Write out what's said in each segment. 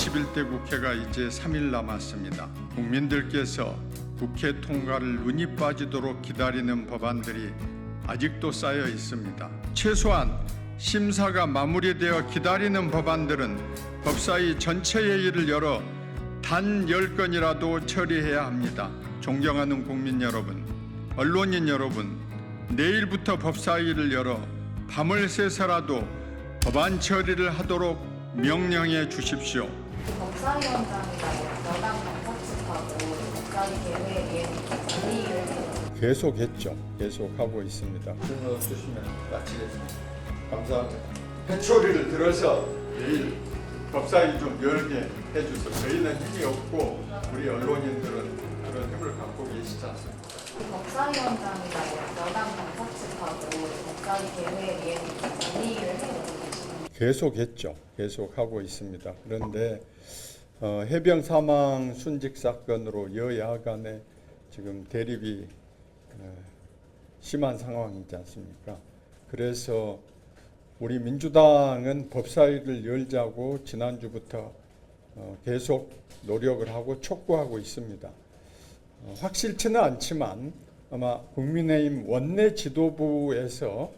21대 국회가 이제 3일 남았습니다. 국민들께서 국회 통과를 눈이 빠지도록 기다리는 법안들이 아직도 쌓여 있습니다. 최소한 심사가 마무리되어 기다리는 법안들은 법사위 전체 회의를 열어 단 10건이라도 처리해야 합니다. 존경하는 국민 여러분, 언론인 여러분, 내일부터 법사위를 열어 밤을 새서라도 법안 처리를 하도록 명령해 주십시오. 법사위원장이나 여당 정策측하고 법사위 개회에 대해 논의를 해요. 계속했죠. 계속하고 있습니다. 들어주시면 마치겠습니다. 감사합니다. 회초리를 들어서 내일 법사위 좀 열게 해주세요. 저희는 힘이 없고 우리 언론인들은 그런 힘을 갖고 계시지 않습니까? 법사위원장이나 여당 정책 측하고 법사위 개회에 대해 논의를 해요. 계속했죠. 계속하고 있습니다. 그런데 해병 사망 순직 사건으로 여야 간에 지금 대립이 심한 상황이지 않습니까? 그래서 우리 민주당은 법사위를 열자고 지난주부터 계속 노력을 하고 촉구하고 있습니다. 확실치는 않지만 아마 국민의힘 원내 지도부에서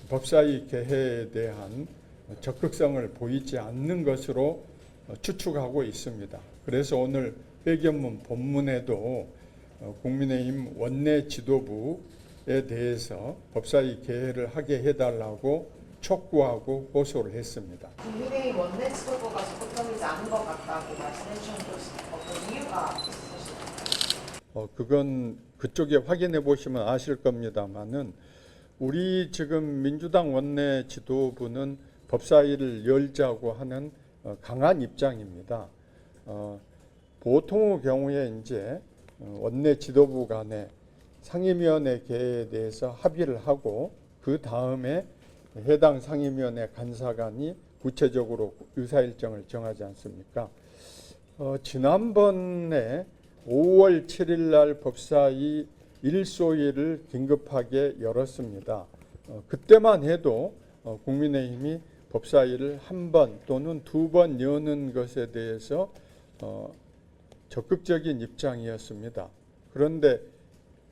법사위 개회에 대한 적극성을 보이지 않는 것으로 추측하고 있습니다. 그래서 오늘 회견문 본문에도 국민의힘 원내 지도부에 대해서 법사위 개회를 하게 해달라고 촉구하고 고소를 했습니다. 국민의힘 원내 지도부가 적극적이지 않은 것 같다고 말씀해 주셨는데 어떤 이유가 있으실까요? 그건 그쪽에 확인해 보시면 아실 겁니다만은 우리 지금 민주당 원내 지도부는 법사위를 열자고 하는 강한 입장입니다. 보통의 경우에 이제 원내 지도부 간에 상임위원회 개회에 대해서 합의를 하고 그 다음에 해당 상임위원회 간사간이 구체적으로 의사일정을 정하지 않습니까? 지난번에 5월 7일 날 법사위 일소위를 긴급하게 열었습니다. 그때만 해도 국민의힘이 법사위를 한 번 또는 두 번 여는 것에 대해서 적극적인 입장이었습니다. 그런데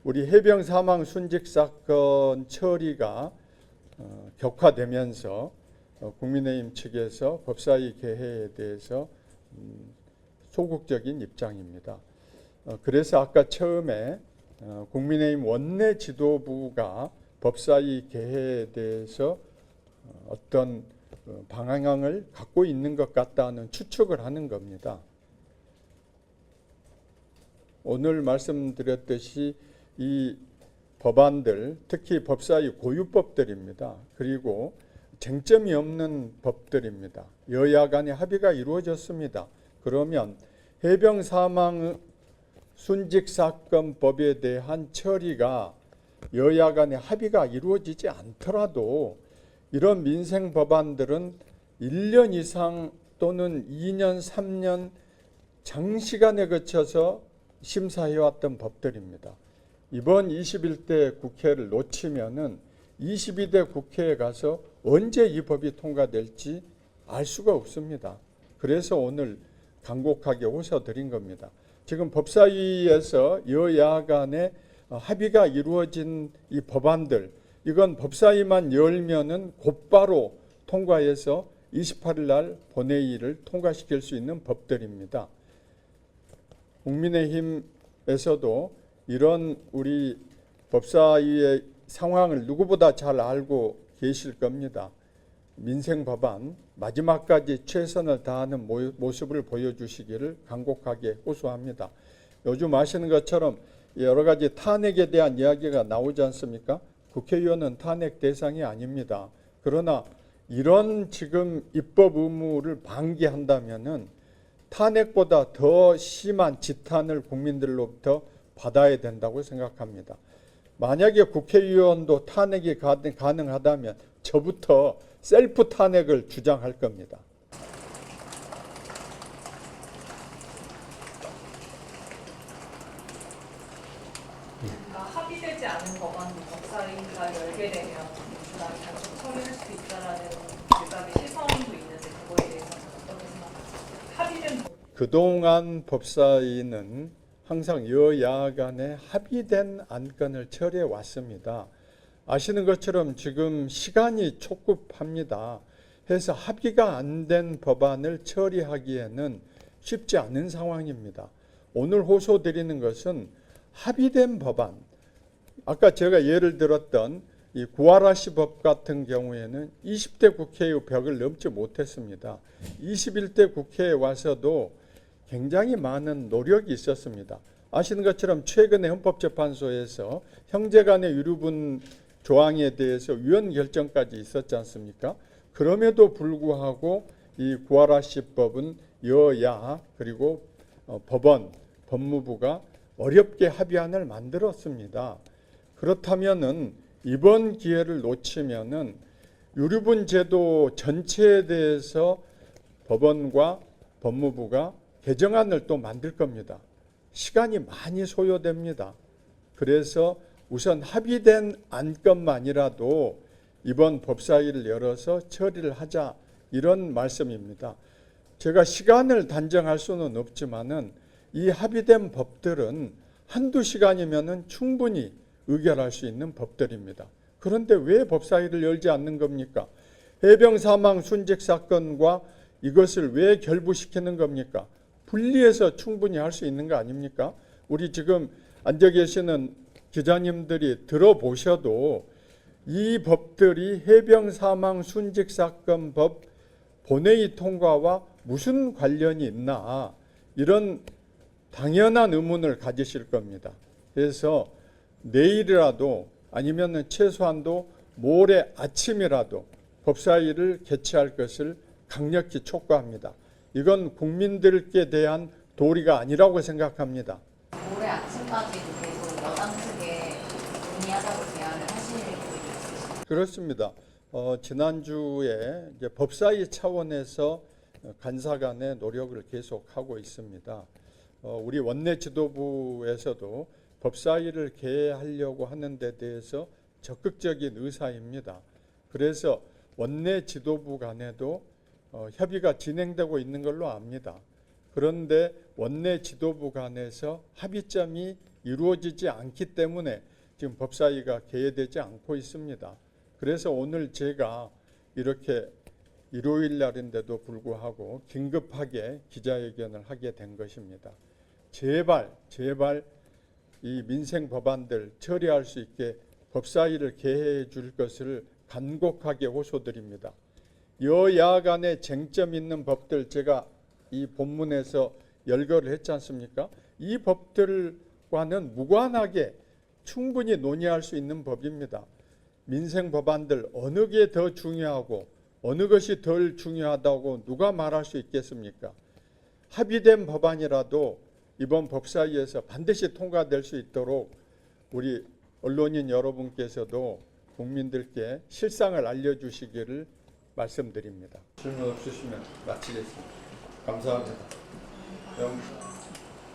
우리 해병 사망 순직 사건 처리가 격화되면서 국민의힘 측에서 법사위 개회에 대해서 소극적인 입장입니다. 그래서 아까 처음에 국민의힘 원내 지도부가 법사위 개회에 대해서 어떤 방향을 갖고 있는 것 같다는 추측을 하는 겁니다. 오늘 말씀드렸듯이 이 법안들, 특히 법사위 고유법들입니다. 그리고 쟁점이 없는 법들입니다. 여야 간의 합의가 이루어졌습니다. 그러면 해병 사망 순직 사건법에 대한 처리가 여야 간의 합의가 이루어지지 않더라도 이런 민생 법안들은 1년 이상 또는 2년, 3년 장시간에 거쳐서 심사해왔던 법들입니다. 이번 21대 국회를 놓치면은 22대 국회에 가서 언제 이 법이 통과될지 알 수가 없습니다. 그래서 오늘 간곡하게 호소드린 겁니다. 지금 법사위에서 여야 간에 합의가 이루어진 이 법안들, 이건 법사위만 열면은 곧바로 통과해서 28일 날 본회의를 통과시킬 수 있는 법들입니다. 국민의힘에서도 이런 우리 법사위의 상황을 누구보다 잘 알고 계실 겁니다. 민생 법안 마지막까지 최선을 다하는 모습을 보여주시기를 간곡하게 호소합니다. 요즘 아시는 것처럼 여러 가지 탄핵에 대한 이야기가 나오지 않습니까? 국회의원은 탄핵 대상이 아닙니다. 그러나 이런 지금 입법 의무를 방기한다면은 탄핵보다 더 심한 지탄을 국민들로부터 받아야 된다고 생각합니다. 만약에 국회의원도 탄핵이 가능하다면 저부터 셀프 탄핵을 주장할 겁니다. 그러니까 합의되지 않은 법안도 법사위가 열게 되면 민주당이 단속 처리할 수 있다라는 일각의 시선도 있는데 그거에 대해서는 어떻게 생각하세요? 합의된 그동안 법사위는 항상 여야 간에 합의된 안건을 처리해 왔습니다. 아시는 것처럼 지금 시간이 촉박합니다. 해서 합의가 안 된 법안을 처리하기에는 쉽지 않은 상황입니다. 오늘 호소드리는 것은 합의된 법안, 아까 제가 예를 들었던 이 구하라시 법 같은 경우에는 20대 국회의 벽을 넘지 못했습니다. 21대 국회에 와서도 굉장히 많은 노력이 있었습니다. 아시는 것처럼 최근에 헌법재판소에서 형제간의 유류분 조항에 대해서 위헌 결정까지 있었지 않습니까? 그럼에도 불구하고 이 구하라시 법은 여야 그리고 법원, 법무부가 어렵게 합의안을 만들었습니다. 그렇다면은 이번 기회를 놓치면은 유류분 제도 전체에 대해서 법원과 법무부가 개정안을 또 만들 겁니다. 시간이 많이 소요됩니다. 그래서 우선 합의된 안건만이라도 이번 법사위를 열어서 처리를 하자, 이런 말씀입니다. 제가 시간을 단정할 수는 없지만은 이 합의된 법들은 한두 시간이면은 충분히 의결할 수 있는 법들입니다. 그런데 왜 법사위를 열지 않는 겁니까? 해병 사망 순직 사건과 이것을 왜 결부시키는 겁니까? 분리해서 충분히 할 수 있는 거 아닙니까? 우리 지금 앉아 계시는 기자님들이 들어보셔도 이 법들이 해병 사망 순직 사건 법 본회의 통과와 무슨 관련이 있나, 이런 당연한 의문을 가지실 겁니다. 그래서 내일이라도 아니면 최소한도 모레 아침이라도 법사위를 개최할 것을 강력히 촉구합니다. 이건 국민들께 대한 도리가 아니라고 생각합니다. 올해 아침까지도 계속 여당 측에 논의하자고 제안을 하실 계획이 있으신가요? 그렇습니다. 지난주에 이제 법사위 차원에서 간사간의 노력을 계속하고 있습니다. 우리 원내 지도부에서도 법사위를 개회하려고 하는 데 대해서 적극적인 의사입니다. 그래서 원내 지도부 간에도 협의가 진행되고 있는 걸로 압니다. 그런데 원내 지도부 간에서 합의점이 이루어지지 않기 때문에 지금 법사위가 개회되지 않고 있습니다. 그래서 오늘 제가 이렇게 일요일 날인데도 불구하고 긴급하게 기자회견을 하게 된 것입니다. 제발 이 민생 법안들 처리할 수 있게 법사위를 개회해 줄 것을 간곡하게 호소드립니다. 여야 간에 쟁점 있는 법들 제가 이 본문에서 열거를 했지 않습니까? 이 법들과는 무관하게 충분히 논의할 수 있는 법입니다. 민생 법안들 어느 게 더 중요하고 어느 것이 덜 중요하다고 누가 말할 수 있겠습니까? 합의된 법안이라도 이번 법사위에서 반드시 통과될 수 있도록 우리 언론인 여러분께서도 국민들께 실상을 알려주시기를 말씀드립니다. 질문 없으시면 마치겠습니다. 감사합니다.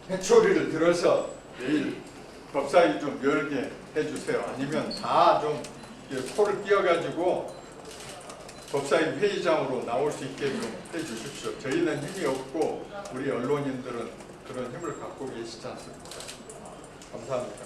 회초리를 들어서 내일 법사위 좀 열게 해주세요. 아니면 다 좀 코를 끼워가지고 법사위 회의장으로 나올 수 있게 좀 해주십시오. 저희는 힘이 없고 우리 언론인들은 그런 힘을 갖고 계시지 않습니까? 감사합니다.